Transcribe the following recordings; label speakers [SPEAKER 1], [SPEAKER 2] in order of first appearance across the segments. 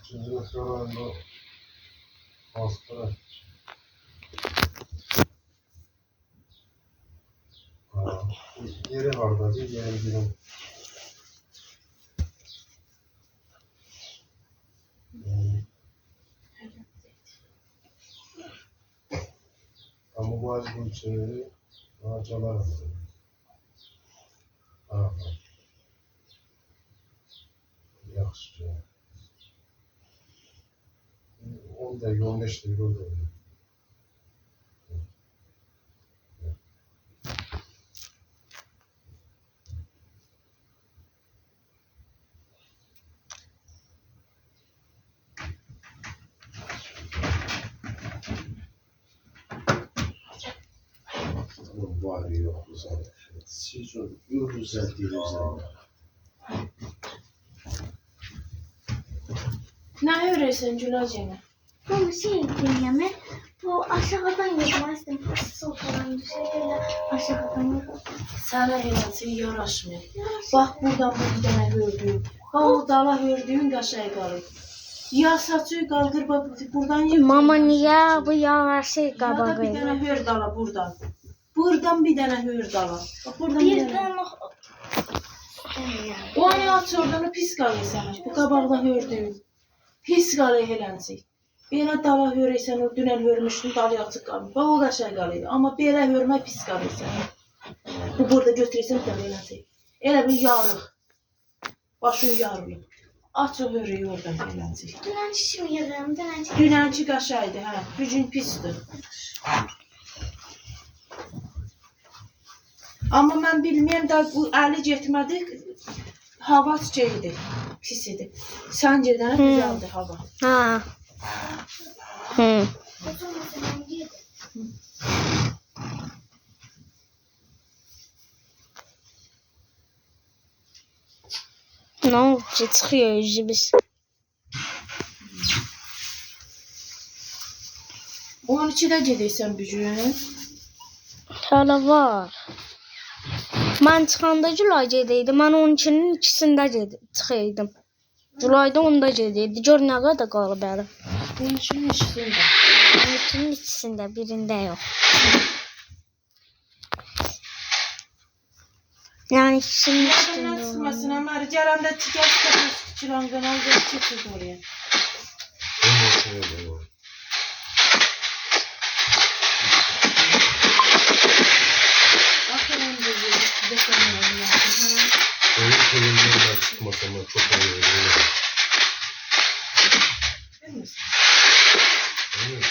[SPEAKER 1] İkinci restoranında pastırı. Yeri var da bir yerin bilim. Ama bu az bu içeri ağaçlar var. Aha. Yaxşı. 10 dəqiqə, 15 dəqiqə oldu. Var yok güzel. Siz o güzel değil güzel.
[SPEAKER 2] Ne öğrensin Gülacığım?
[SPEAKER 3] Bu şey diyeyim, bu aşağıdan yapmazdım. Soltadan düşerler aşağıdan yapmazdım.
[SPEAKER 2] Sana eləsi yaraşmıyor. Bak buradan bir dənə gördüyüm. Bak o dala gördüyün qaşay qalır. Ya saçı qaldır bak buradan yık.
[SPEAKER 3] Mama niye bu yavaşı
[SPEAKER 2] Ya da
[SPEAKER 3] kabağı?
[SPEAKER 2] bir dənə hör dala buradan. Buradan bir dənə hör dala. Bak buradan
[SPEAKER 3] Bir
[SPEAKER 2] bir dənə.
[SPEAKER 3] tane
[SPEAKER 2] O ayağı aç oradan pis qalır sənə. Bu qabaqda hördüyün. Pis qalır eləncik. Belə dala hörəysən, o dünən hörmüşdün, dalı açıq qalır. Bax o qaşay qalır. Amma belə hörmə pis qalır sənə. Bu burada götürürsən də eləncik. Elə bir yarıq. Başın yarılıb. Aç o hörüyü oradan eləncik.
[SPEAKER 3] dönen çişimi yığıyorum, dönen çişimi.
[SPEAKER 2] Dünənki qaşaydı, hə. Bu gün pisdir. Amma mən bilməyəm də bu əli getmədi. Hava çiçeğidir. Pis idi. Sən gedənə güzeldi hava.
[SPEAKER 3] Ha. Hı. Ne oldu? Çıkıyor yüzümüz.
[SPEAKER 2] 12-də gedirsən bu gün.
[SPEAKER 3] Hala var. Ben çıkanda Julay gediydim. Ben 12'nin ikisinde çıkıyordum. Julayda 10'da gediydi. Gör ne kadar qalıb əli.
[SPEAKER 2] 12-nin ikisində.
[SPEAKER 3] 12'nin ikisinde, birinde yok. Yani ikisinin
[SPEAKER 2] Səndən
[SPEAKER 3] ikisinde
[SPEAKER 2] çıxmasın, Əmər. Gələndə tikər kiranqdan al, gəl keçir oraya. Aferin bizi. Bir de sen öyle yaptın, ha?
[SPEAKER 1] Oyun koyunlarına çıkmasam da çok oluyor.
[SPEAKER 2] Değil misin?
[SPEAKER 1] Evet.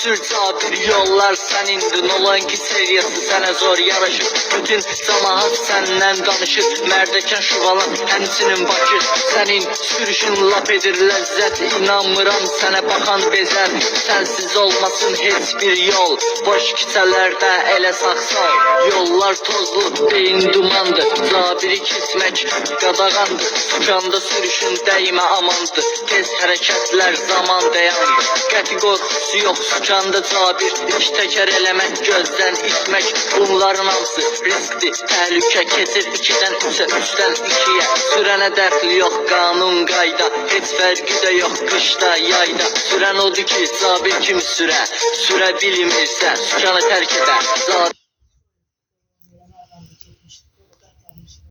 [SPEAKER 4] Sür tabir yollar sənindi, olan ki seriyası sənə zor yaraşır. Bütün camaat səndən danışır, mərdəkən şuvalan həmçinin Bakı. Sənin sürüşün lap edir ləzzət, inanmıram sənə baxan bezər. Sənsiz olmasın heç bir yol, boş küçələrdə elə saxsal. Yollar tozlu, beyin dumandır, zabiri kesmək qadağandır. Sukanda sürüşün dəymə amandır, tez hərəkətlər zaman dayandır. Qəti qorxusu yox, sukanda cabir, iki təkər eləmək, gözdən itmək. Bunların hamısı riskdir, təhlükə keçir 2-dən 3-ə, 3-dən 2-yə. Sürənə dəxli yox, qanun qayda, heç fərqi də yox qışda, yayda. Sürən odur ki, cabir kimi sürə bilmirsə, sukanı tərk edər.